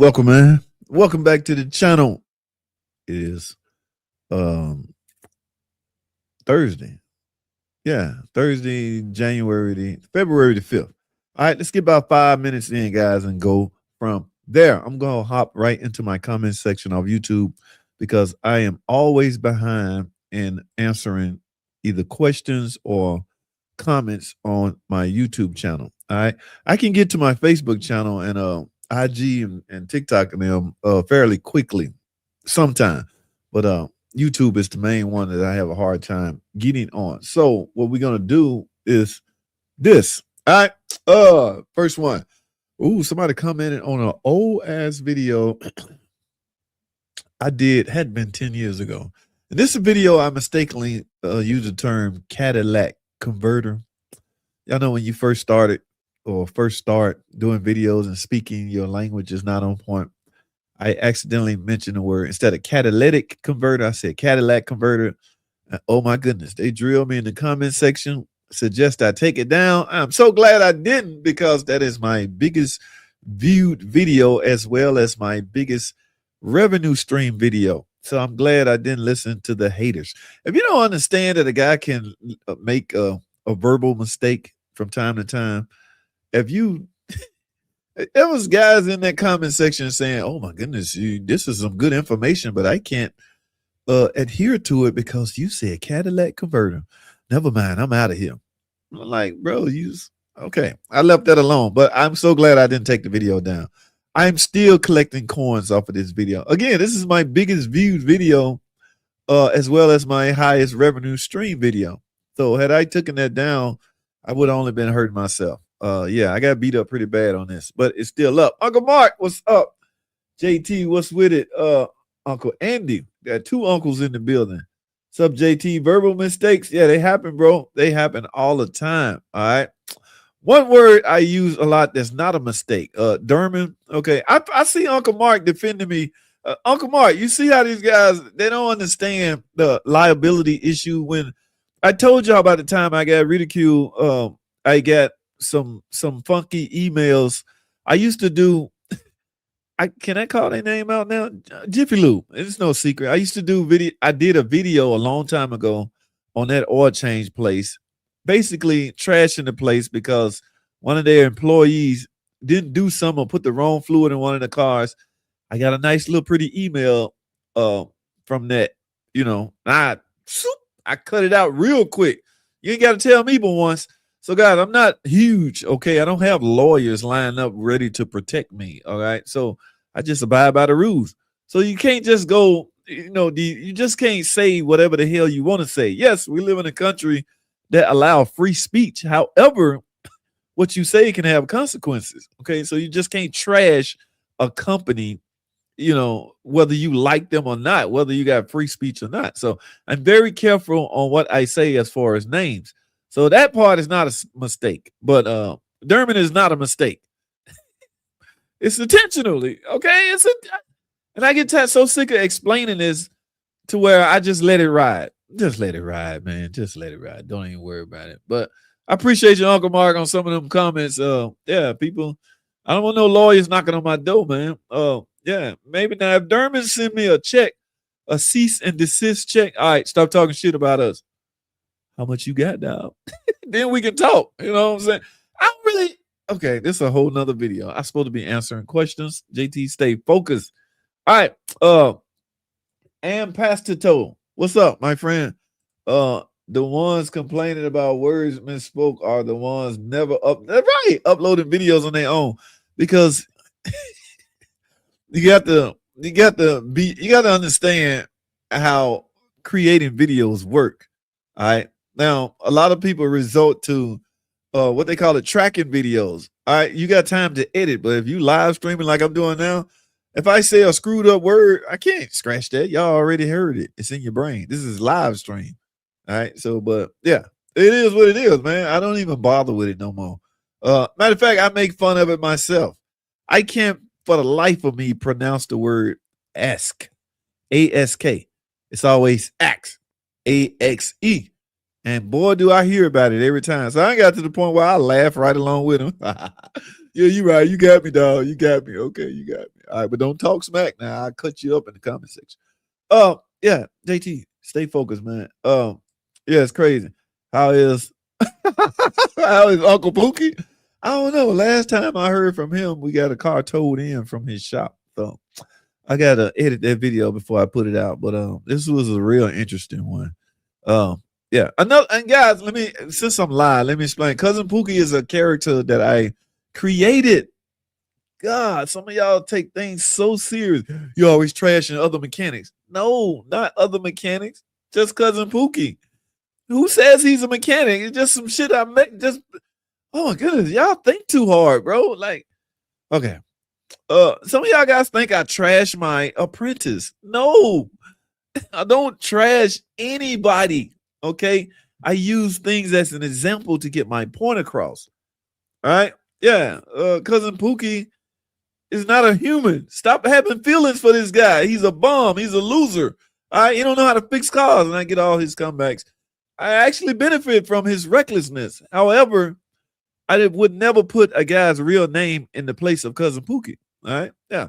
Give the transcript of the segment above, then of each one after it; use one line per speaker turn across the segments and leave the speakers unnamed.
Welcome, man. Welcome back to the channel. It is um Thursday. Yeah, Thursday, February the 5th. All right, let's get about 5 minutes in, guys, and go from there. I'm gonna hop right into my comment section of YouTube because I am always behind in answering either questions or comments on my YouTube channel. All right. I can get to my Facebook channel and IG and TikTok and them fairly quickly sometime. But YouTube is the main one that I have a hard time getting on. So what we're gonna do is this. All right. First one. Ooh, somebody commented on an old ass video had been 10 years ago. And this is a video I mistakenly used the term Cadillac converter. Y'all know when you first started or first start doing videos and speaking, your language is not on point. I accidentally mentioned the word instead of catalytic converter. I said Cadillac converter. Oh my goodness, they drilled me in the comment section. Suggest I take it down. I'm so glad I didn't because that is my biggest viewed video as well as my biggest revenue stream video. So I'm glad I didn't listen to the haters. If you don't understand that a guy can make a verbal mistake from time to time, if you there was guys in that comment section saying, "Oh my goodness, this is some good information, but I can't adhere to it because you said Cadillac converter. Never mind, I'm out of here." I'm like, bro, okay. I left that alone, but I'm so glad I didn't take the video down. I'm still collecting coins off of this video. Again, this is my biggest viewed video, as well as my highest revenue stream video. So had I taken that down, I would have only been hurting myself. Yeah, I got beat up pretty bad on this, but it's still up. Uncle Mark, what's up? JT, what's with it? Uncle Andy, got two uncles in the building. What's up, JT? Verbal mistakes, yeah, they happen, bro. They happen all the time. All right. One word I use a lot that's not a mistake. Derman. Okay, I see Uncle Mark defending me. Uncle Mark, you see how these guys, they don't understand the liability issue. When I told y'all about the time I got ridiculed, I got some funky emails. I used to do, can I call their name out now? Jiffy Lube. It's no secret. I used to do video. I did a video a long time ago on that oil change place, basically trashing the place because one of their employees didn't do something or put the wrong fluid in one of the cars. I got a nice little pretty email from that, I cut it out real quick. You ain't got to tell me but once. So, guys, I'm not huge, okay? I don't have lawyers lined up ready to protect me, all right? So I just abide by the rules. So you can't just go, you just can't say whatever the hell you want to say. Yes, we live in a country that allow free speech. However, what you say can have consequences, okay? So you just can't trash a company, whether you like them or not, whether you got free speech or not. So I'm very careful on what I say as far as names. So that part is not a mistake, but Derman is not a mistake. It's intentionally, okay? And I get so sick of explaining this to where I just let it ride. Just let it ride, man. Just let it ride. Don't even worry about it. But I appreciate you, Uncle Mark, on some of them comments. Yeah, people, I don't want no lawyers knocking on my door, man. Yeah, maybe now if Derman send me a check, a cease and desist check, all right, stop talking shit about us. How much you got now? Then we can talk. You know what I'm saying? Okay, this is a whole nother video. I'm supposed to be answering questions. JT, stay focused. All right. And Pastor Toe, what's up, my friend? The ones complaining about words misspoke are the ones never uploading videos on their own, because you got to understand how creating videos work. All right. Now, a lot of people resort to what they call tracking videos. All right, you got time to edit, but if you live streaming like I'm doing now, if I say a screwed up word, I can't scratch that. Y'all already heard it. It's in your brain. This is live stream. All right. So, but yeah, it is what it is, man. I don't even bother with it no more. Matter of fact, I make fun of it myself. I can't for the life of me pronounce the word ask. A-S-K. It's always axe. A-X-E. And boy, do I hear about it every time. So I got to the point where I laugh right along with him. Yeah, you right. You got me, dog. You got me. Okay, you got me. All right, but don't talk smack now. I'll cut you up in the comment section. Yeah, JT, stay focused, man. Yeah, it's crazy. How is how is Uncle Pookie? I don't know. Last time I heard from him, we got a car towed in from his shop. So I gotta edit that video before I put it out. But this was a real interesting one. Yeah. Another and guys, let me since I'm live, let me explain. Cousin Pookie is a character that I created. God, some of y'all take things so serious. You always trashing other mechanics. No, not other mechanics. Just Cousin Pookie. Who says he's a mechanic? It's just some shit I make. Just oh my goodness, y'all think too hard, bro. Like, okay. Some of y'all guys think I trash my apprentice. No, I don't trash anybody. Okay. I use things as an example to get my point across. All right. Yeah. Cousin Pookie is not a human. Stop having feelings for this guy. He's a bum. He's a loser. All right. He don't know how to fix cars. And I get all his comebacks. I actually benefit from his recklessness. However, I would never put a guy's real name in the place of Cousin Pookie. All right. Yeah.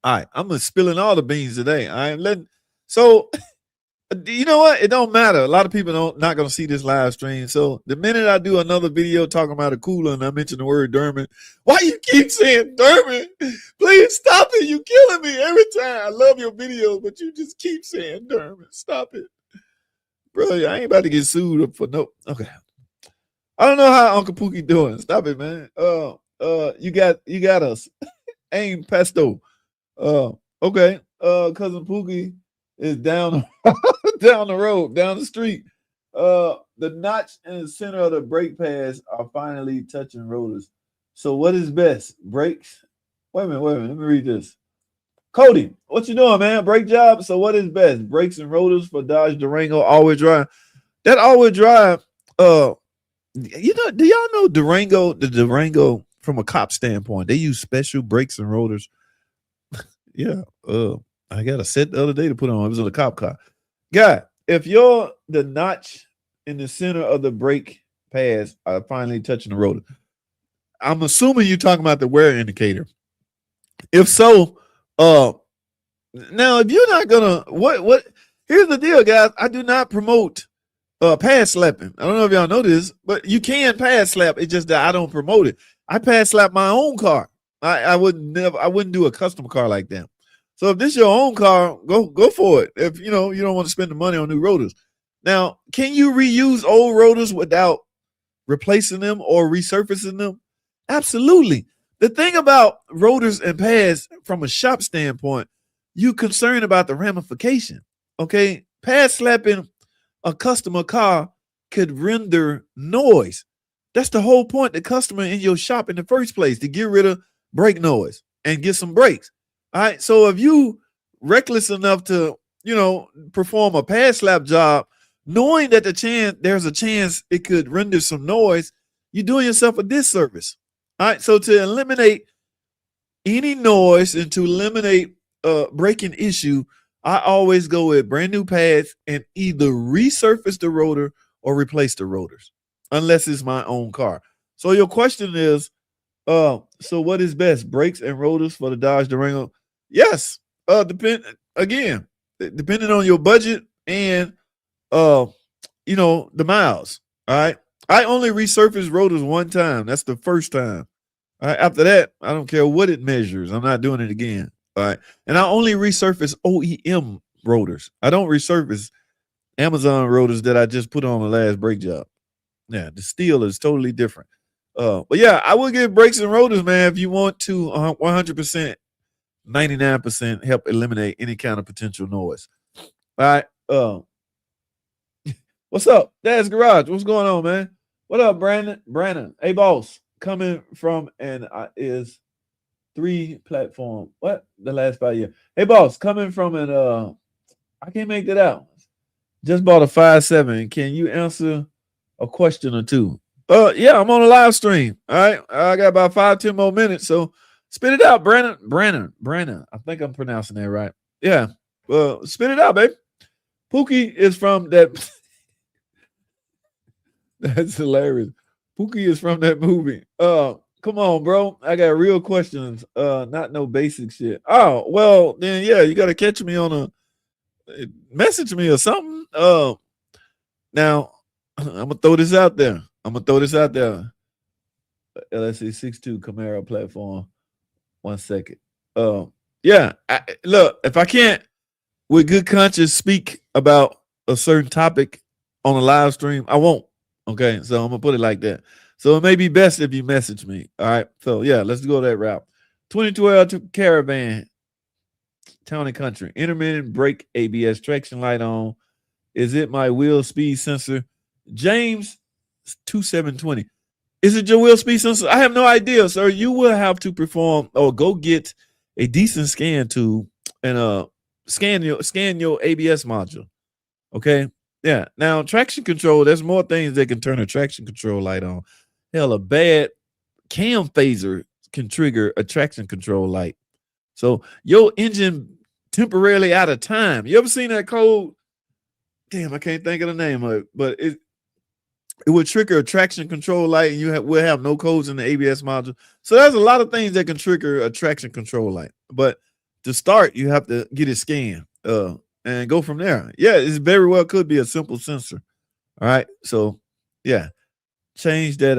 All right. I'm spilling all the beans today. I ain't letting. So, you know what? It don't matter. A lot of people not going to see this live stream. So the minute I do another video talking about a cooler and I mention the word Derman, why you keep saying Derman? Please stop it. You killing me every time. I love your videos, but you just keep saying Derman. Stop it. Bro, I ain't about to get sued for no. Okay. I don't know how Uncle Pookie doing. Stop it, man. You got us. Aim pesto. Okay. Cousin Pookie is down down the road, down the street. The notch in the center of the brake pads are finally touching rotors. So what is best? Brakes? Wait a minute. Let me read this. Cody, what you doing, man? Brake job. So what is best? Brakes and rotors for Dodge Durango all-wheel drive. That all-wheel drive, you know, do y'all know the Durango from a cop standpoint, they use special brakes and rotors. Yeah. I got a set the other day to put on. It was on a cop car. Guy, if you're the notch in the center of the brake pads are finally touching the rotor, I'm assuming you're talking about the wear indicator. If so, now if you're not gonna what here's the deal, guys. I do not promote pass slapping. I don't know if y'all know this, but you can pass slap. It's just that I don't promote it. I pass slap my own car. I wouldn't do a custom car like that. So if this is your own car, go for it. If you know you don't want to spend the money on new rotors. Now, can you reuse old rotors without replacing them or resurfacing them? Absolutely. The thing about rotors and pads from a shop standpoint, you concerned about the ramification. Okay, pad slapping a customer car could render noise. That's the whole point. The customer in your shop in the first place to get rid of brake noise and get some brakes. All right. So if you reckless enough to, perform a pad slap job, knowing that there's a chance it could render some noise, you're doing yourself a disservice. All right. So to eliminate any noise and to eliminate a braking issue, I always go with brand new pads and either resurface the rotor or replace the rotors, unless it's my own car. So your question is, so what is best, brakes and rotors for the Dodge Durango? Yes, depending on your budget and the miles. All right, I only resurface rotors one time. That's the first time. All right, after that, I don't care what it measures. I'm not doing it again. All right, and I only resurface OEM rotors. I don't resurface Amazon rotors that I just put on the last brake job. Yeah, the steel is totally different. But yeah, I will give brakes and rotors, man, if you want to 100%, 99% help eliminate any kind of potential noise. All right. What's up? Dad's Garage. What's going on, man? What up, Brandon? Hey, boss. Coming from is 3 platform. What? The last 5 years. Hey, boss. Coming from I can't make that out. Just bought a 5.7. Can you answer a question or two? Yeah, I'm on a live stream. All right. I got about 5-10 more minutes. So spit it out, Brandon. I think I'm pronouncing that right. Yeah. Spit it out, babe. Pookie is from that. That's hilarious. Pookie is from that movie. Come on, bro. I got real questions. Not no basic shit. Oh, well, then yeah, you gotta catch me on a message me or something. Now I'm gonna throw this out there. LSC 62 Camaro platform. 1 second. Yeah. Look, if I can't with good conscience speak about a certain topic on a live stream, I won't. Okay, so I'm gonna put it like that. So it may be best if you message me. All right. So yeah, let's go that route. 2012 Caravan, Town and Country, intermittent brake, ABS, traction light on. Is it my wheel speed sensor? James 2720. Is it your wheel speed sensor? I have no idea, sir. You will have to perform or go get a decent scan tool and scan your ABS module. Okay. Yeah. Now, traction control, there's more things that can turn a traction control light on. Hell, a bad cam phaser can trigger a traction control light. So your engine temporarily out of time. You ever seen that code? Damn, I can't think of the name of it, but it would trigger a traction control light, and will have no codes in the ABS module. So there's a lot of things that can trigger a traction control light. But to start, you have to get it scanned and go from there. Yeah, it very well could be a simple sensor. All right. So yeah, change that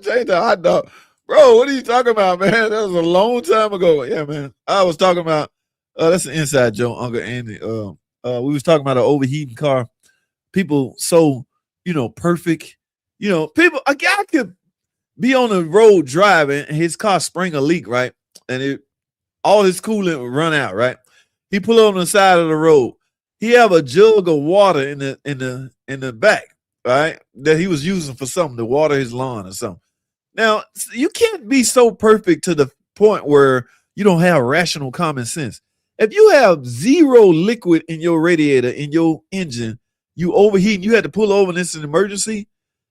change the hot dog. Bro, what are you talking about, man? That was a long time ago. Yeah, man. I was talking about that's an inside joke, Uncle Andy. We was talking about an overheating car. People so perfect. People, a guy could be on the road driving and his car spring a leak, right? And all his coolant would run out, right? He pull on the side of the road. He have a jug of water in the back, right? That he was using for something to water his lawn or something. Now, you can't be so perfect to the point where you don't have rational common sense. If you have zero liquid in your radiator, in your engine, you overheat and you had to pull over and it's an emergency.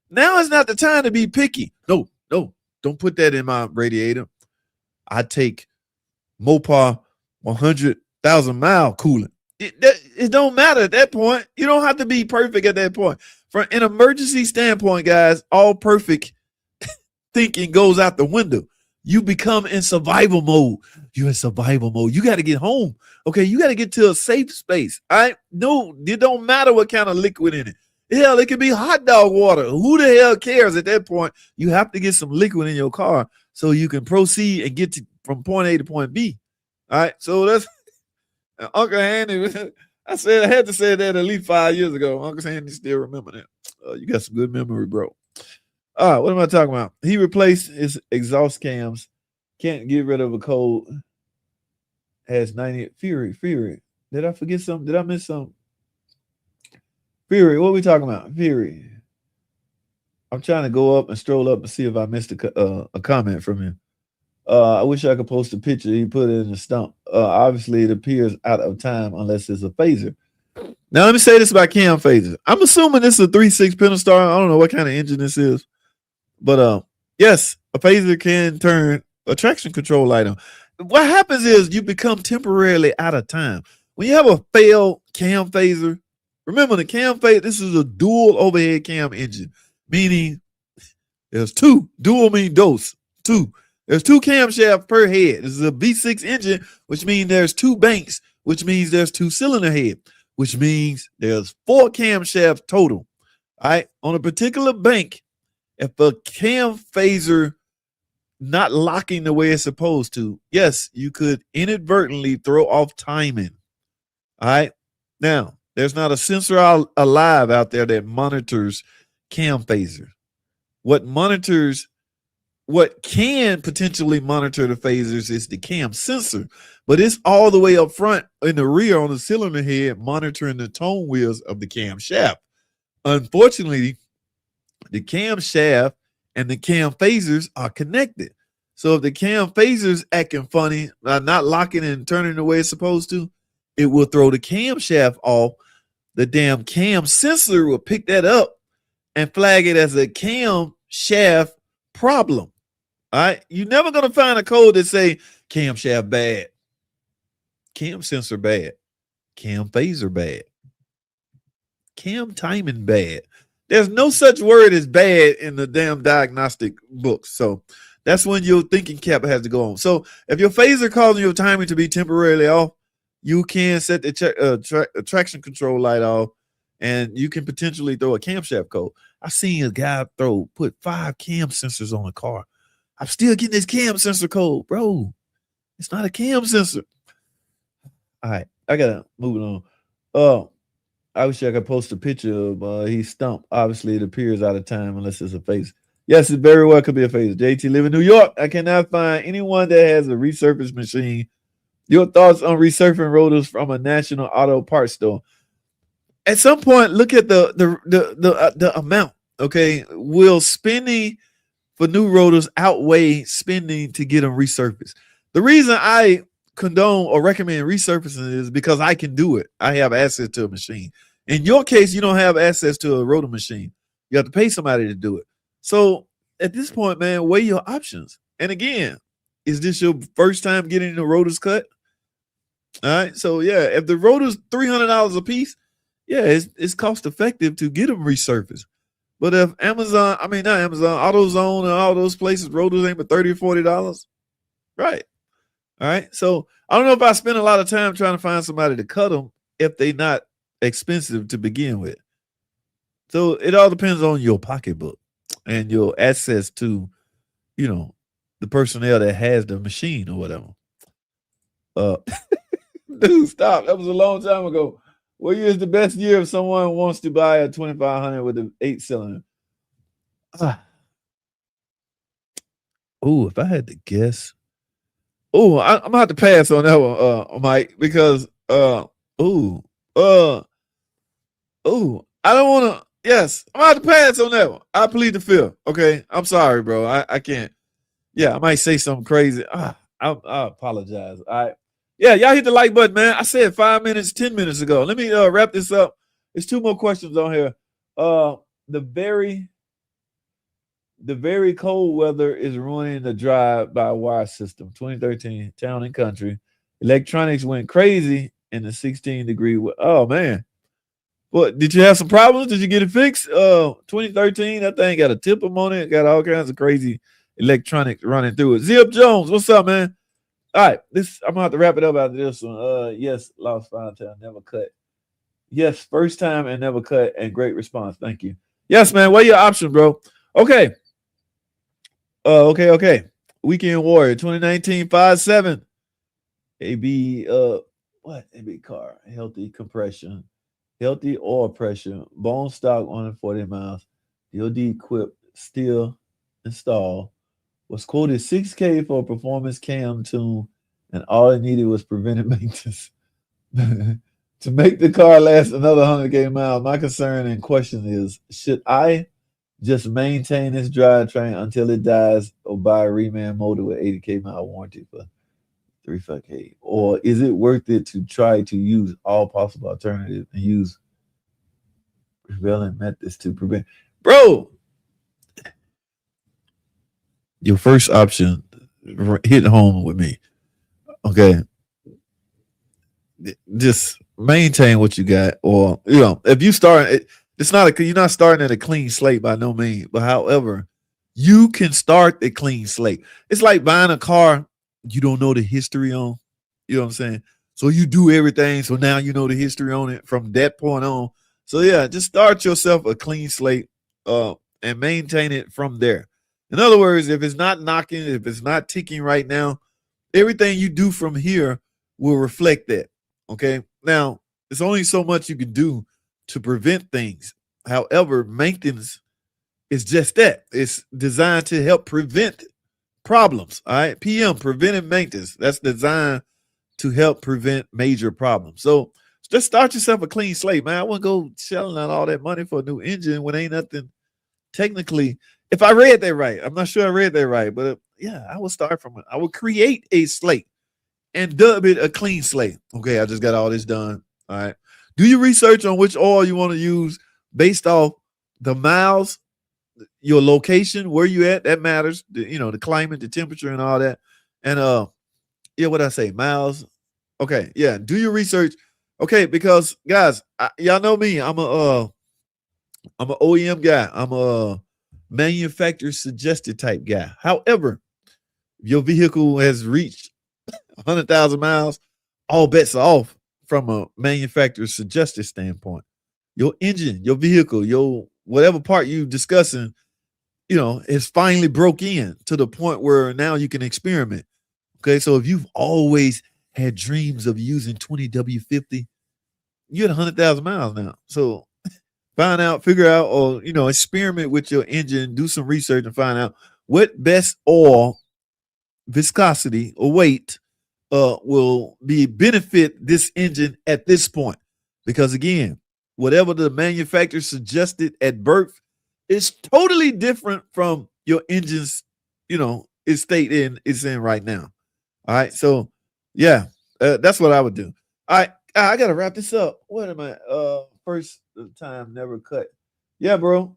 Now is not the time to be picky. No, don't put that in my radiator. I take Mopar 100,000 mile coolant. It don't matter at that point. You don't have to be perfect at that point. From an emergency standpoint, guys, all perfect thinking goes out the window. You become in survival mode. You're in survival mode. You got to get home. Okay, you got to get to a safe space. All right? No, it don't matter what kind of liquid in it. Hell, it could be hot dog water. Who the hell cares at that point? You have to get some liquid in your car so you can proceed and get from point A to point B. All right, so that's Uncle Handy. I had to say that at least 5 years ago. Uncle Handy still remember that. You got some good memory, bro. All right, what am I talking about? He replaced his exhaust cams. Can't get rid of a code. Has 90 Fury. Did I forget something? Did I miss something? Fury, what are we talking about? Fury. I'm trying to go up and stroll up and see if I missed a comment from him. I wish I could post a picture. He put it in the stump. Obviously, it appears out of time unless it's a phaser. Now, let me say this about cam phasers. I'm assuming this is a 3.6 Pentastar. I don't know what kind of engine this is. But yes, a phaser can turn a traction control light on. What happens is you become temporarily out of time. When you have a failed cam phaser, remember the cam phaser, this is a dual overhead cam engine, meaning there's two. Dual mean dose, two. There's two camshafts per head. This is a V6 engine, which means there's two banks, which means there's two cylinder head, which means there's 4 camshafts total. All right. On a particular bank, if a cam phaser not locking the way it's supposed to, yes, you could inadvertently throw off timing. All right. Now, there's not a sensor alive out there that monitors cam phaser. What can potentially monitor the phasers is the cam sensor, but it's all the way up front in the rear on the cylinder head monitoring the tone wheels of the camshaft. Unfortunately, the camshaft and the cam phasers are connected. So if the cam phasers acting funny, not locking and turning the way it's supposed to, it will throw the camshaft off. The damn cam sensor will pick that up and flag it as a camshaft problem. All right, you're never gonna find a code that say camshaft bad, cam sensor bad, cam phaser bad, cam timing bad. There's no such word as bad in the damn diagnostic books. So that's when your thinking cap has to go on. So if your phaser causing your timing to be temporarily off, you can set the traction control light off, and you can potentially throw a camshaft code. I've seen a guy put 5 cam sensors on a car. I'm still getting this cam sensor code, bro. It's not a cam sensor. All right, I gotta move it on. I wish I could post a picture of he stumped. Obviously, it appears out of time unless it's a face. Yes, it very well could be a face. JT live in New York. I cannot find anyone that has a resurface machine. Your thoughts on resurfacing rotors from a national auto parts store? At some point, look at the amount. Okay, will spending for new rotors outweigh spending to get them resurfaced? The reason I condone or recommend resurfacing is because I can do it. I have access to a machine. In your case, you don't have access to a rotor machine. You have to pay somebody to do it. So at this point, man, weigh your options. And again, is this your first time getting the rotors cut? All right. So yeah, if the rotors $300 a piece, yeah, it's cost effective to get them resurfaced. But if Amazon, I mean not Amazon, AutoZone and all those places, rotors ain't but $30 or $40. Right. All right. So I don't know if I spend a lot of time trying to find somebody to cut them if they're not expensive to begin with. So it all depends on your pocketbook and your access to, the personnel that has the machine or whatever. Dude, stop. That was a long time ago. What year is the best year if someone wants to buy a 2500 with an 8-cylinder? If I had to guess. I'm gonna have to pass on that one, Mike, because I don't want to. Yes, I'm gonna have to pass on that one. I plead the fifth. Okay, I'm sorry, bro. I can't. Yeah, I might say something crazy. I apologize. All right. Yeah, y'all hit the like button, man. I said 5 minutes, 10 minutes ago. Let me wrap this up. There's 2 more questions on here. The very cold weather is ruining the drive-by-wire system. 2013, town and country. Electronics went crazy in the 16-degree. Oh, man. What, did you have some problems? Did you get it fixed? 2013, that thing got a tip on it. Got all kinds of crazy electronics running through it. Zip Jones, what's up, man? All right, I'm gonna have to wrap it up after this one. Yes, Lost Fine Town, never cut. Yes, first time and never cut, and great response. Thank you. Yes, man. What are your options, bro? Okay. Okay. Weekend Warrior 2019 5.7. AB what? AB car. Healthy compression. Healthy oil pressure. Bone stock 140 miles. DOD equipped. Still installed. Was quoted $6K for a performance cam tune, and all it needed was preventive maintenance to make the car last another 100K miles. My concern and question is, should I just maintain this drivetrain until it dies or buy a reman motor with 80K mile warranty for 35K? Or is it worth it to try to use all possible alternatives and use prevailing methods to prevent? Bro, your first option hit home with me. Okay. Just maintain what you got, or if you start, you're not starting at a clean slate by no means. But however, you can start a clean slate. It's like buying a car you don't know the history on. You know what I'm saying? So you do everything. So now you know the history on it from that point on. So yeah, just start yourself a clean slate, and maintain it from there. In other words, if it's not knocking, if it's not ticking right now, everything you do from here will reflect that. Okay. Now, there's only so much you can do to prevent things. However, maintenance is just that. It's designed to help prevent problems. All right. PM, preventive maintenance. That's designed to help prevent major problems. So just start yourself a clean slate, man. I wouldn't go shelling out all that money for a new engine when ain't nothing technically. If I read that right, I'm not sure I read that right, but yeah, I would start from it. I would create a slate and dub it a clean slate. Okay, I just got all this done. All right. Do your research on which oil you want to use based off the miles, your location, where you at. That matters. The climate, the temperature, and all that. And what I say, miles. Okay, yeah. Do your research. Okay, because guys, y'all know me. I'm an OEM guy. I'm a manufacturer suggested type guy. However, if your vehicle has reached 100,000 miles, all bets are off from a manufacturer suggested standpoint. Your engine, your vehicle, your whatever part you discussing, is finally broke in to the point where now you can experiment. Okay, so if you've always had dreams of using 20W50, you're at 100,000 miles now. So find out, figure out, or experiment with your engine, do some research, and find out what best oil, viscosity, or weight will be benefit this engine at this point. Because again, whatever the manufacturer suggested at birth is totally different from your engine's, state it's in right now. All right, so yeah, that's what I would do. All right, I gotta wrap this up. What am I? First time never cut. Yeah, bro.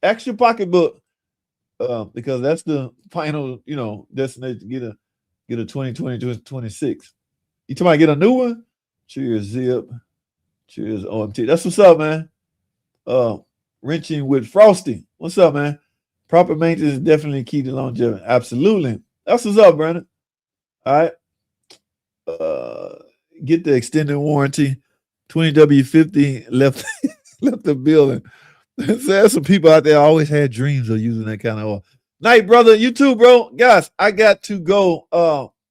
Ask your pocketbook, because that's the final, destination to get a 2020 26. You talking about get a new one? Cheers, Zip. Cheers, OMT. That's what's up, man. Uh, Wrenching with Frosty. What's up, man? Proper maintenance is definitely key to longevity. Absolutely. That's what's up, Brandon. All right. Get the extended warranty. 20W50 left left the building. There's some people out there always had dreams of using that kind of oil. Night, brother. You too, bro. Guys, I got to go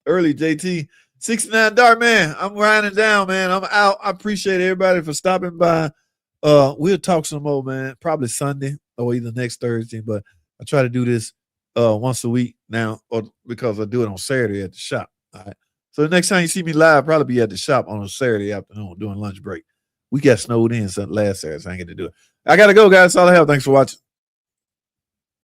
early, JT. 69 Dark Man. I'm grinding down, man. I'm out. I appreciate everybody for stopping by. We'll talk some more, man. Probably Sunday or either next Thursday, but I try to do this once a week now, or because I do it on Saturday at the shop. All right. So the next time you see me live, probably be at the shop on a Saturday afternoon during lunch break. We got snowed in last Saturday, so I ain't get to do it. I gotta go, guys. That's all I have. Thanks for watching.